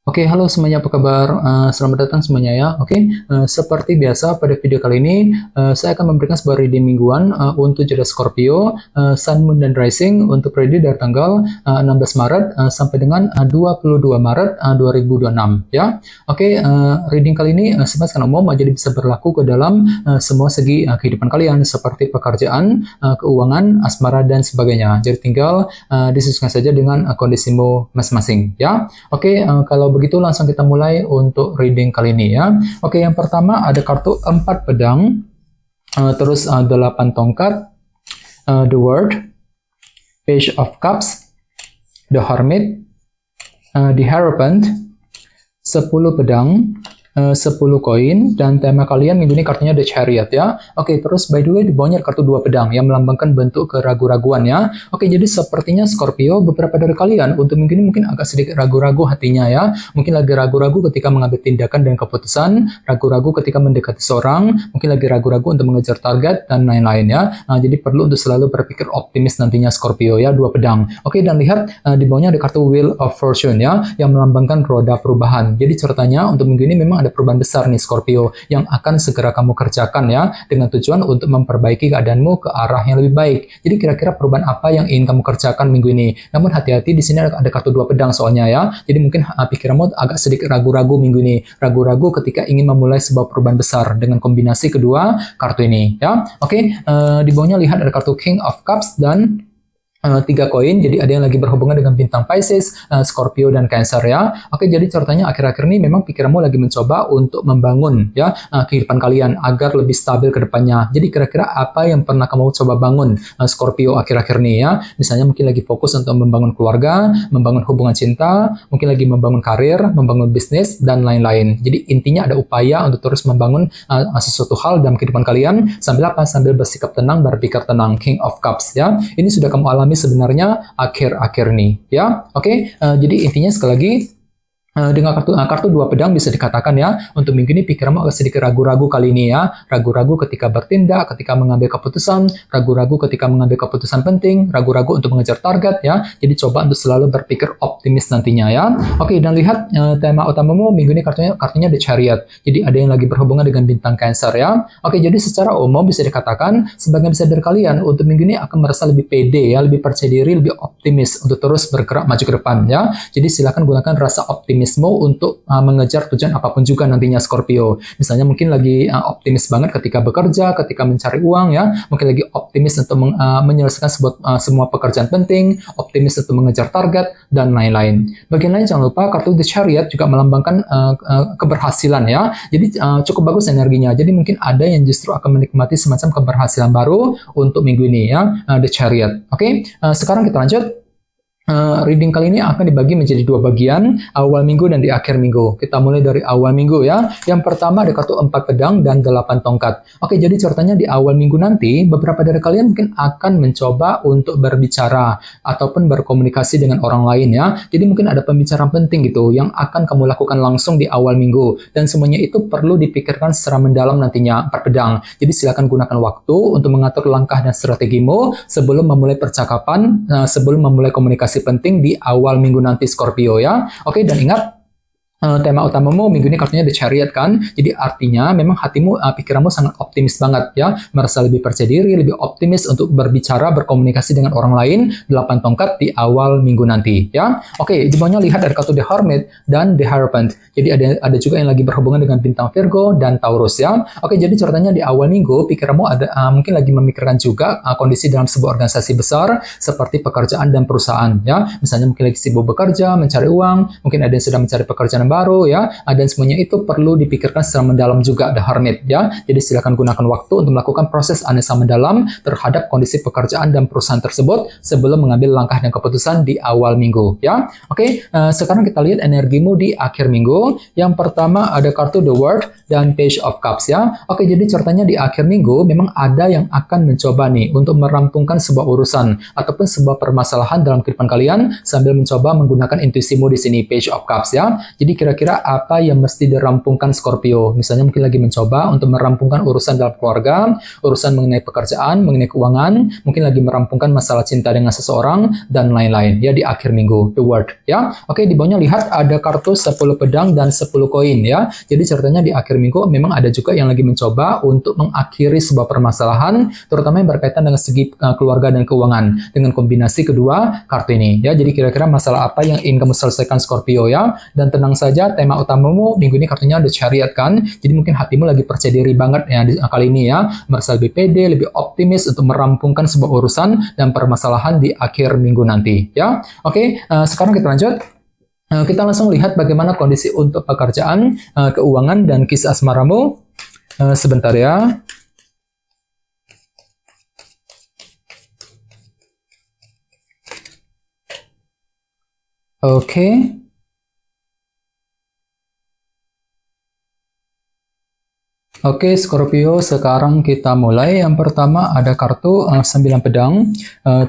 Oke, halo semuanya, apa kabar? Selamat datang semuanya ya. Oke, seperti biasa pada video kali ini saya akan memberikan sebuah reading mingguan untuk zodiak Scorpio, Sun, Moon, dan Rising untuk periode dari tanggal 16 Maret sampai dengan 22 Maret 2026 ya. Oke, reading kali ini sifatnya umum, jadi bisa berlaku ke dalam semua segi kehidupan kalian seperti pekerjaan, keuangan, asmara, dan sebagainya. Jadi tinggal disesuaikan saja dengan kondisimu masing-masing ya. Oke, kalau begitu langsung kita mulai untuk reading kali ini ya. Oke, yang pertama ada kartu 4 pedang, terus 8 tongkat, The World, Page of Cups, The Hermit, The Hierophant, 10 pedang, 10 koin, dan tema kalian minggu ini kartunya The Chariot ya. Oke, terus by the way di bawahnya ada kartu 2 pedang yang melambangkan bentuk keraguan-raguan ya. Oke, jadi sepertinya Scorpio beberapa dari kalian untuk minggu ini mungkin agak sedikit ragu-ragu hatinya ya. Mungkin lagi ragu-ragu ketika mengambil tindakan dan keputusan, ragu-ragu ketika mendekati seorang, mungkin lagi ragu-ragu untuk mengejar target dan lain-lain ya. Jadi perlu untuk selalu berpikir optimis nantinya Scorpio ya, 2 pedang. Oke, dan lihat di bawahnya ada kartu Wheel of Fortune ya, yang melambangkan roda perubahan. Jadi ceritanya untuk minggu ini memang ada perubahan besar nih Scorpio yang akan segera kamu kerjakan ya, dengan tujuan untuk memperbaiki keadaanmu ke arah yang lebih baik. Jadi kira-kira perubahan apa yang ingin kamu kerjakan minggu ini? Namun hati-hati, di sini ada kartu 2 pedang soalnya ya. Jadi mungkin pikiranmu agak sedikit ragu-ragu minggu ini. Ragu-ragu ketika ingin memulai sebuah perubahan besar dengan kombinasi kedua kartu ini ya. Oke, di bawahnya lihat ada kartu King of Cups dan 3 koin, jadi ada yang lagi berhubungan dengan bintang Pisces, Scorpio, dan Cancer ya. Oke, jadi ceritanya akhir-akhir ini memang pikiranmu lagi mencoba untuk membangun ya kehidupan kalian agar lebih stabil ke depannya. Jadi kira-kira apa yang pernah kamu coba bangun Scorpio akhir-akhir ini ya? Misalnya mungkin lagi fokus untuk membangun keluarga, membangun hubungan cinta, mungkin lagi membangun karir, membangun bisnis, dan lain-lain. Jadi intinya ada upaya untuk terus membangun sesuatu hal dalam kehidupan kalian sambil apa? Sambil bersikap tenang, berpikir tenang. King of Cups ya. Ini sudah kamu alami sebenarnya akhir-akhir nih ya. Oke, jadi intinya sekali lagi dengan kartu 2 pedang bisa dikatakan ya, untuk minggu ini pikiranmu agak sedikit ragu-ragu kali ini ya. Ragu-ragu ketika bertindak, ketika mengambil keputusan, ragu-ragu ketika mengambil keputusan penting, ragu-ragu untuk mengejar target ya. Jadi coba untuk selalu berpikir optimis nantinya ya. Oke, dan lihat tema utamamu minggu ini kartunya The Chariot. Jadi ada yang lagi berhubungan dengan bintang Cancer ya. Oke, jadi secara umum bisa dikatakan sebagian besar dari kalian untuk minggu ini akan merasa lebih pede ya, lebih percaya diri, lebih optimis untuk terus bergerak maju ke depan ya. Jadi silakan gunakan rasa optimis untuk mengejar tujuan apapun juga nantinya Scorpio. Misalnya mungkin lagi optimis banget ketika bekerja, ketika mencari uang ya, mungkin lagi optimis untuk menyelesaikan semua pekerjaan penting, optimis untuk mengejar target, dan lain-lain. Bagian lain jangan lupa kartu The Chariot juga melambangkan keberhasilan ya. Jadi cukup bagus energinya. Jadi mungkin ada yang justru akan menikmati semacam keberhasilan baru untuk minggu ini ya, The Chariot. Oke, sekarang kita lanjut. Reading kali ini akan dibagi menjadi 2 bagian, awal minggu dan di akhir minggu. Kita mulai dari awal minggu ya. Yang pertama ada kartu 4 pedang dan 8 tongkat. Oke, jadi ceritanya di awal minggu nanti, beberapa dari kalian mungkin akan mencoba untuk berbicara ataupun berkomunikasi dengan orang lain ya. Jadi mungkin ada pembicaraan penting gitu yang akan kamu lakukan langsung di awal minggu. Dan semuanya itu perlu dipikirkan secara mendalam nantinya 4 pedang. Jadi silakan gunakan waktu untuk mengatur langkah dan strategimu sebelum memulai percakapan, sebelum memulai komunikasi penting di awal minggu nanti Scorpio ya. Oke, dan ingat tema utamamu minggu ini kartunya The Chariot kan. Jadi artinya memang hatimu, pikiranmu sangat optimis banget ya. Merasa lebih percaya diri, lebih optimis untuk berbicara, berkomunikasi dengan orang lain. 8 tongkat di awal minggu nanti ya. Oke, di bawahnya lihat ada kartu The Hermit dan The Hierophant. Jadi ada juga yang lagi berhubungan dengan bintang Virgo dan Taurus ya. Oke, jadi ceritanya di awal minggu pikiranmu mungkin lagi memikirkan juga kondisi dalam sebuah organisasi besar seperti pekerjaan dan perusahaan ya. Misalnya mungkin lagi sibuk bekerja, mencari uang, mungkin ada yang sedang mencari pekerjaan baru ya, dan semuanya itu perlu dipikirkan secara mendalam juga The Hermit ya. Jadi silakan gunakan waktu untuk melakukan proses analisa mendalam terhadap kondisi pekerjaan dan perusahaan tersebut sebelum mengambil langkah dan keputusan di awal minggu ya. Oke, sekarang kita lihat energimu di akhir minggu. Yang pertama ada kartu The World dan Page of Cups ya. Oke, jadi ceritanya di akhir minggu memang ada yang akan mencoba nih untuk merampungkan sebuah urusan ataupun sebuah permasalahan dalam kehidupan kalian sambil mencoba menggunakan intuisimu di sini, Page of Cups ya. Jadi kira-kira apa yang mesti dirampungkan Scorpio? Misalnya mungkin lagi mencoba untuk merampungkan urusan dalam keluarga, urusan mengenai pekerjaan, mengenai keuangan, mungkin lagi merampungkan masalah cinta dengan seseorang, dan lain-lain. Ya, di akhir minggu, the word. Ya, oke, di bawahnya lihat ada kartu 10 pedang dan 10 koin ya. Jadi ceritanya di akhir minggu memang ada juga yang lagi mencoba untuk mengakhiri sebuah permasalahan, terutama yang berkaitan dengan segi keluarga dan keuangan, dengan kombinasi kedua kartu ini. Ya, jadi kira-kira masalah apa yang ingin kamu selesaikan Scorpio ya. Dan tenang saja, tema utamamu minggu ini kartunya The Chariot kan. Jadi mungkin hatimu lagi percaya diri banget ya kali ini ya, merasa lebih pede, lebih optimis untuk merampungkan sebuah urusan dan permasalahan di akhir minggu nanti ya. Oke, sekarang kita lanjut. Kita langsung lihat bagaimana kondisi untuk pekerjaan, keuangan, dan kisah asmaramu. Sebentar ya. Oke. Oke, Scorpio, sekarang kita mulai. Yang pertama ada kartu 9 pedang,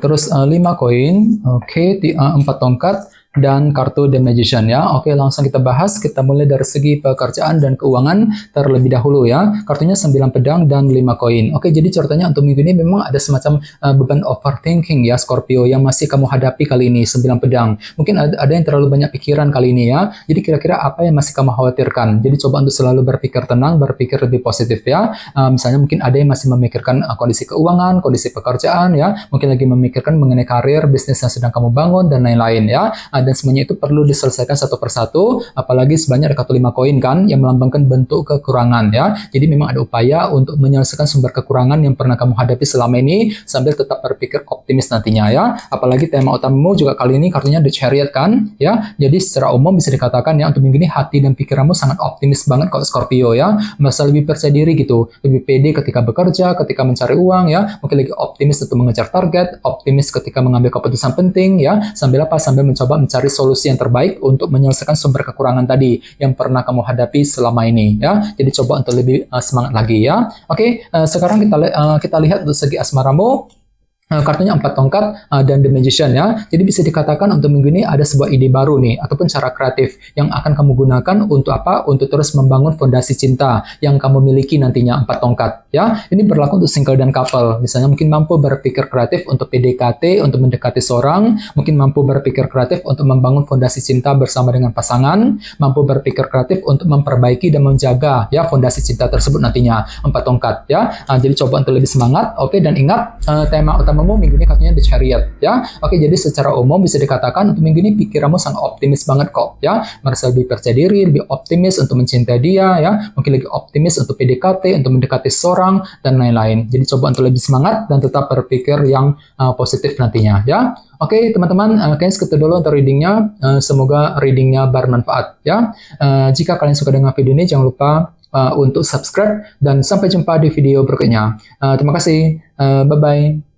terus 5 koin, oke, 4 tongkat, dan kartu The Magician ya. Oke, langsung kita bahas. Kita mulai dari segi pekerjaan dan keuangan terlebih dahulu ya. Kartunya 9 pedang dan 5 koin. Oke, jadi ceritanya untuk minggu ini memang ada semacam beban overthinking ya Scorpio yang masih kamu hadapi kali ini, 9 pedang. Mungkin ada yang terlalu banyak pikiran kali ini ya. Jadi kira-kira apa yang masih kamu khawatirkan? Jadi coba untuk selalu berpikir tenang, berpikir lebih positif ya. Misalnya mungkin ada yang masih memikirkan kondisi keuangan, kondisi pekerjaan ya. Mungkin lagi memikirkan mengenai karir, bisnis yang sedang kamu bangun, dan lain-lain ya. Dan semuanya itu perlu diselesaikan satu persatu, apalagi sebanyak ada kartu 5 koin kan, yang melambangkan bentuk kekurangan ya. Jadi memang ada upaya untuk menyelesaikan sumber kekurangan yang pernah kamu hadapi selama ini, sambil tetap berpikir optimis nantinya ya. Apalagi tema utamamu juga kali ini kartunya The Chariot kan ya. Jadi secara umum bisa dikatakan ya, untuk minggu ini hati dan pikiranmu sangat optimis banget kalau Scorpio ya. Merasa lebih percaya diri gitu, lebih pede ketika bekerja, ketika mencari uang ya. Mungkin lagi optimis untuk mengejar target, optimis ketika mengambil keputusan penting ya. Sambil apa? Sambil mencoba mencari solusi yang terbaik untuk menyelesaikan sumber kekurangan tadi yang pernah kamu hadapi selama ini ya. Jadi coba untuk lebih semangat lagi ya. Oke, sekarang kita lihat untuk segi asmaramu. Kartunya 4 tongkat dan The Magician ya. Jadi bisa dikatakan untuk minggu ini ada sebuah ide baru nih, ataupun cara kreatif yang akan kamu gunakan untuk apa? Untuk terus membangun fondasi cinta yang kamu miliki nantinya, 4 tongkat ya. Ini berlaku untuk single dan couple. Misalnya mungkin mampu berpikir kreatif untuk PDKT, untuk mendekati seorang, mungkin mampu berpikir kreatif untuk membangun fondasi cinta bersama dengan pasangan, mampu berpikir kreatif untuk memperbaiki dan menjaga ya fondasi cinta tersebut nantinya, 4 tongkat ya. Jadi coba untuk lebih semangat. Oke, dan ingat tema utama minggu ini katanya The Chariot ya. Oke, jadi secara umum bisa dikatakan untuk minggu ini pikiranmu sangat optimis banget kok ya. Merasa lebih percaya diri, lebih optimis untuk mencintai dia ya. Mungkin lagi optimis untuk PDKT, untuk mendekati seorang, dan lain-lain. Jadi coba untuk lebih semangat dan tetap berpikir yang positif nantinya ya. Oke teman-teman, kayaknya segitu dulu untuk readingnya. Semoga readingnya bermanfaat ya. Jika kalian suka dengan video ini, jangan lupa untuk subscribe, dan sampai jumpa di video berikutnya. Terima kasih. Bye-bye.